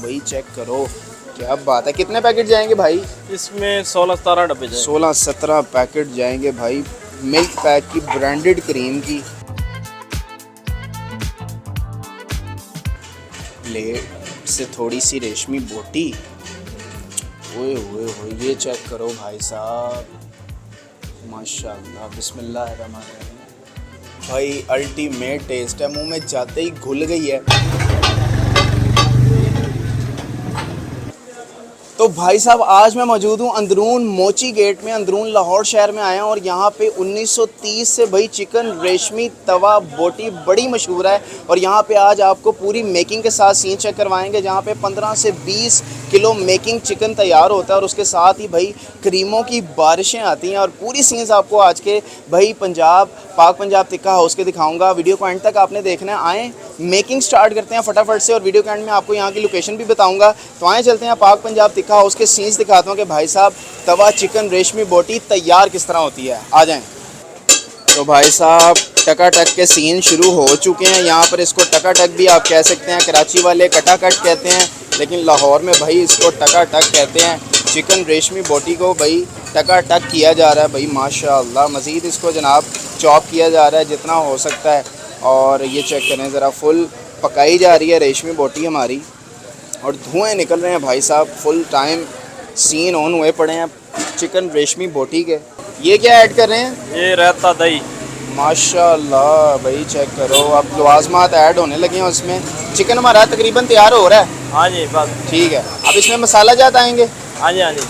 भाई चेक करो, क्या बात है। कितने पैकेट जाएंगे भाई इसमें? 16-17 डब्बे जाएंगे। 16-17 पैकेट जाएंगे भाई मिल्क पैक की ब्रांडेड क्रीम की। प्लेट से थोड़ी सी रेशमी बोटी, ओए ओए ओए, ये चेक करो भाई साहब, माशाल्लाह, बिस्मिल्लाह रहमान रहीम। भाई अल्टीमेट टेस्ट है, मुंह में जाते ही घुल गई है। तो भाई साहब आज मैं मौजूद हूँ अंदरून मोची गेट में, अंदरून लाहौर शहर में आया हूँ और यहाँ पे 1930 से भाई चिकन रेशमी तवा बोटी बड़ी मशहूर है। और यहाँ पे आज आपको पूरी मेकिंग के साथ सीन चेक करवाएंगे, जहाँ पे 15 से 20 किलो मेकिंग चिकन तैयार होता है और उसके साथ ही भाई क्रीमों की बारिशें आती हैं। और पूरी सीन्स आपको आज के भाई पाक पंजाब तिक्का हाउस के दिखाऊंगा। वीडियो को एंड तक आपने देखना है। आएँ मेकिंग स्टार्ट करते हैं फटाफट से और वीडियो के एंड में आपको यहाँ की लोकेशन भी बताऊंगा। तो आए चलते हैं पाक पंजाब तिक्का हाउस के सीन्स दिखाता हूँ कि भाई साहब तवा चिकन रेशमी बोटी तैयार किस तरह होती है। आ जाएं। तो भाई साहब टकाटक के सीन शुरू हो चुके हैं। यहाँ पर इसको टकाटक भी आप कह सकते हैं, कराची वाले कटाकट कहते हैं, लेकिन लाहौर में भाई इसको टकाटक कहते हैं। चिकन रेशमी बोटी को भाई टकाटक किया जा रहा है भाई माशाल्लाह। मज़ीद इसको जनाब चॉप किया जा रहा है जितना हो सकता है। और ये चेक करें ज़रा, फुल पकाई जा रही है रेशमी बोटी हमारी और धुएँ निकल रहे हैं भाई साहब। फुल टाइम सीन ऑन हुए पड़े हैं चिकन रेशमी बोटी के। ये क्या ऐड कर रहे हैं? ये रायता दही। माशाल्लाह भाई चेक करो, अब लवाजमात ऐड होने लगे हैं उसमें। चिकन हमारा तकरीबन तैयार हो रहा है। हाँ जी बस ठीक है। अब इसमें मसाला जात आएंगे। हाँ जी हाँ जी।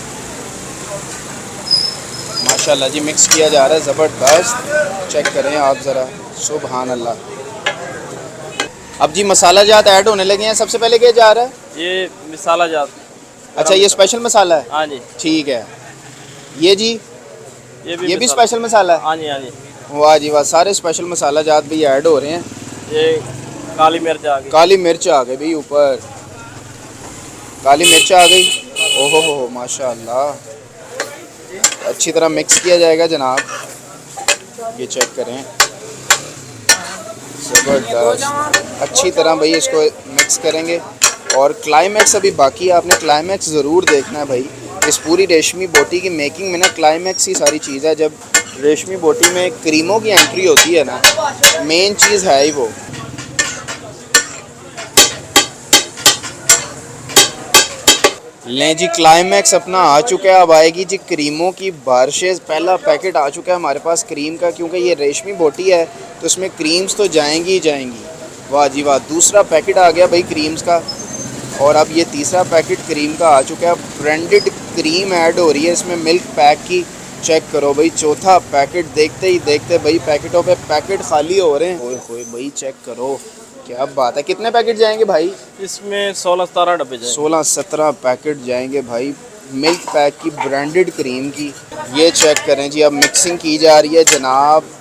माशाल्लाह जी मिक्स किया जा रहा है, ज़बरदस्त। चेक करें आप ज़रा, सुभान अल्लाह। अब जी मसाला जात ऐड होने लगे हैं। सबसे पहले क्या जा रहा है? ये मसाला जात। अच्छा ये स्पेशल मसाला है? हाँ जी ठीक है। ये जी ये भी स्पेशल मसाला है? हाँ जी हाँ जी। वाह जी वाह, सारे स्पेशल मसाला जात भी ऐड हो रहे हैं। ये काली मिर्च आ गई। काली मिर्च आ गई भाई ऊपर, काली मिर्च आ गई। ओहो हो माशाल्लाह, अच्छी तरह मिक्स किया जाएगा जनाब। ये चेक करें, ज़बरदस्त। अच्छी तरह भाई इसको मिक्स करेंगे और क्लाइमैक्स अभी बाकी है, आपने क्लाइमैक्स ज़रूर देखना है भाई। इस पूरी रेशमी बोटी की मेकिंग में ना क्लाइमैक्स ही सारी चीज़ है। जब रेशमी बोटी में क्रीमों की एंट्री होती है ना, मेन चीज़ है ही वो। लें जी क्लाइमैक्स अपना आ चुका है। अब आएगी जी क्रीमों की बारिशें। पहला पैकेट आ चुका है हमारे पास क्रीम का, क्योंकि ये रेशमी बोटी है तो इसमें क्रीम्स तो जाएंगी ही जाएंगी। वाह जी वाह, दूसरा पैकेट आ गया भाई क्रीम्स का और अब ये तीसरा पैकेट क्रीम का आ चुका है। ब्रांडेड क्रीम ऐड हो रही है इसमें मिल्क पैक की। चेक करो भाई, चौथा पैकेट देखते ही देखते भाई पैकेटों पे पैकेट खाली हो रहे हैं। ओए होए भाई चेक करो, क्या बात है। कितने पैकेट जाएंगे भाई इसमें? 16-17 डब्बे जाएंगे। 16-17 पैकेट जाएंगे भाई मिल्क पैक की ब्रांडेड क्रीम की। ये चेक करें जी, अब मिक्सिंग की जा रही है जनाब।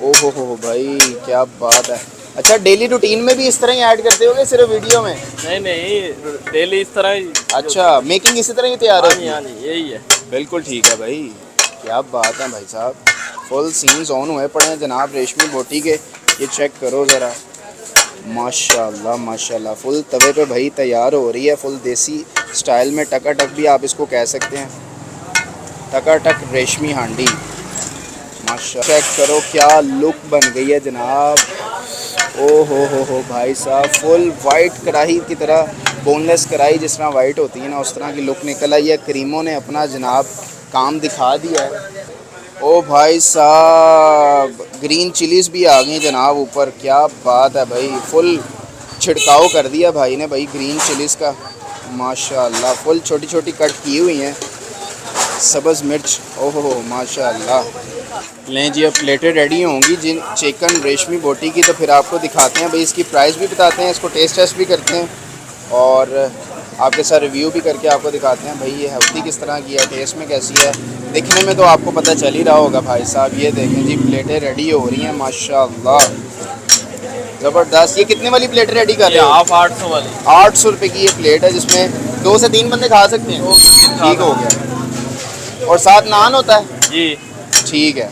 ओहो हो भाई क्या बात है। अच्छा डेली रूटीन में भी इस तरह ही ऐड करते होगे सिर्फ वीडियो में? नहीं डेली इस तरह ही। अच्छा मेकिंग इसी तरह ही तैयार होती है? हाँ जी यही है। बिल्कुल ठीक है भाई, क्या बात है भाई साहब। फुल सीन्स ऑन हुए पड़े हैं जनाब रेशमी बोटी के। ये चेक करो ज़रा, माशाल्लाह माशाल्लाह। फुल तवे पे भाई तैयार हो रही है, फुल देसी स्टाइल में। टकाटक भी आप इसको कह सकते हैं, टकाटक रेशमी हांडी। माशाल्लाह चेक करो क्या लुक बन गई है जनाब। ओ हो भाई साहब, फुल वाइट कढ़ाई की तरह, बोनलेस कढ़ाई जिस तरह वाइट होती है ना उस तरह की लुक निकल आई है। क्रीमों ने अपना जनाब काम दिखा दिया है। ओ भाई साहब ग्रीन चिलीज़ भी आ गई जनाब ऊपर, क्या बात है भाई। फुल छिड़काव कर दिया भाई ने भाई ग्रीन चिलीज़ का माशाल्लाह। फुल छोटी छोटी कट की हुई हैं सब्ज़ मिर्च। ओहो माशाल्लाह। लें जी अब प्लेटें रेडी होंगी जिन चिकन रेशमी बोटी की, तो फिर आपको दिखाते हैं भाई, इसकी प्राइस भी बताते हैं, इसको टेस्ट भी करते हैं और आपके साथ रिव्यू भी करके आपको दिखाते हैं भाई ये हेल्दी किस तरह की है, टेस्ट में कैसी है। दिखने में तो आपको पता चल ही रहा होगा भाई साहब। ये देखें जी प्लेटें रेडी हो रही हैं माशाल्लाह, ज़बरदस्त। ये कितने वाली प्लेट रेडी कर रहे हो आप? 800 वाली। 800 रुपये की ये प्लेट है जिसमें 2 से 3 बंदे खा सकते हैं। ठीक हो गया। और साथ नान होता है जी? ठीक है।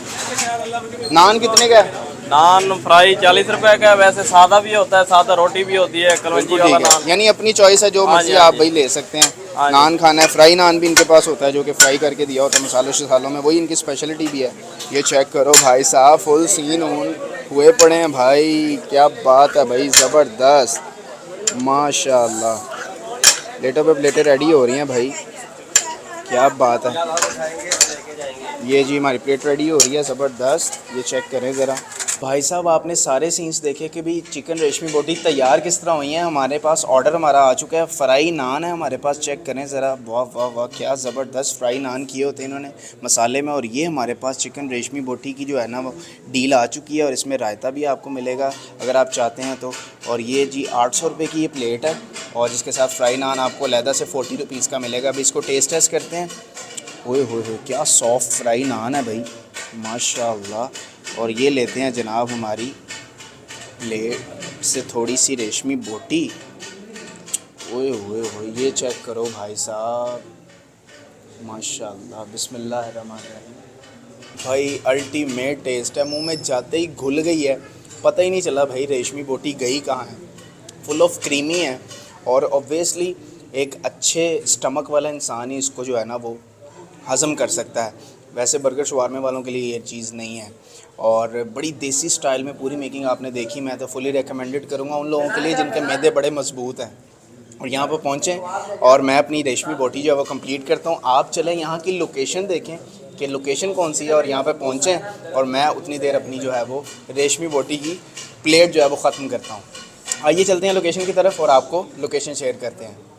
नान कितने का है? नान फ्राई 40 रुपए का है, वैसे सादा भी होता है, सादा रोटी भी होती है, कलवंजी बिल्कुल वाला ठीक है, नान। यानी अपनी चॉइस है, जो हाँ मर्जी जी, हाँ आप जी। वही ले सकते हैं। हाँ जी। नान खाना है, फ्राई नान भी इनके पास होता है जो कि फ्राई करके दिया होता है मसालों शसालों में, वही इनकी स्पेशलिटी भी है। ये चेक करो भाई साहब, फुल सीन ऑन हुए पड़े हैं भाई, क्या बात है भाई, ज़बरदस्त माशाल्लाह। प्लेटों पे प्लेटें रेडी हो रही हैं भाई, क्या बात है। ये जी हमारी प्लेट रेडी हो रही है, ज़बरदस्त। ये चेक करें ज़रा भाई साहब, आपने सारे सीन्स देखे कि भी चिकन रेशमी बोटी तैयार किस तरह हुई है। हमारे पास ऑर्डर हमारा आ चुका है, फ्राई नान है हमारे पास, चेक करें ज़रा, वाह वाह वाह, क्या ज़बरदस्त फ्राई नान किए होते हैं इन्होंने मसाले में। और ये हमारे पास चिकन रेशमी बोटी की जो है ना वो डील आ चुकी है, और इसमें रायता भी आपको मिलेगा अगर आप चाहते हैं तो। और ये जी 800 रुपये की ये प्लेट है, और जिसके साथ फ्राई नान आपको अलहदा से 40 रुपीज़ का मिलेगा। अभी इसको टेस्ट करते हैं। ओए होए, क्या सॉफ्ट फ्राई नान है भाई, माशाल्लाह। और ये लेते हैं जनाब हमारी प्लेट से थोड़ी सी रेशमी बोटी। ओए होए होए, ये चेक करो भाई साहब, माशाल्लाह, बिस्मिल्लाहिर्रहमानिर्रहीम। भाई अल्टीमेट टेस्ट है, मुंह में जाते ही घुल गई है, पता ही नहीं चला भाई रेशमी बोटी गई कहाँ है। फुल ऑफ क्रीमी है, और ऑब्वियसली एक अच्छे स्टमक वाला इंसान ही इसको जो है ना वो हज़म कर सकता है। वैसे बर्गर शवारमे वालों के लिए ये चीज़ नहीं है, और बड़ी देसी स्टाइल में पूरी मेकिंग आपने देखी। मैं तो फुली रिकमेंडेड करूँगा उन लोगों के लिए जिनके मैदे बड़े मजबूत हैं। और यहाँ पर पहुँचें और मैं अपनी रेशमी बोटी जो है वो कंप्लीट करता हूँ। आप चलें यहाँ की लोकेशन देखें कि लोकेशन कौन सी है, और यहाँ पर पहुँचें और मैं उतनी देर अपनी जो है वो रेशमी बोटी की प्लेट जो है वो ख़त्म करता हूँ। आइए चलते हैं लोकेशन की तरफ और आपको लोकेशन शेयर करते हैं।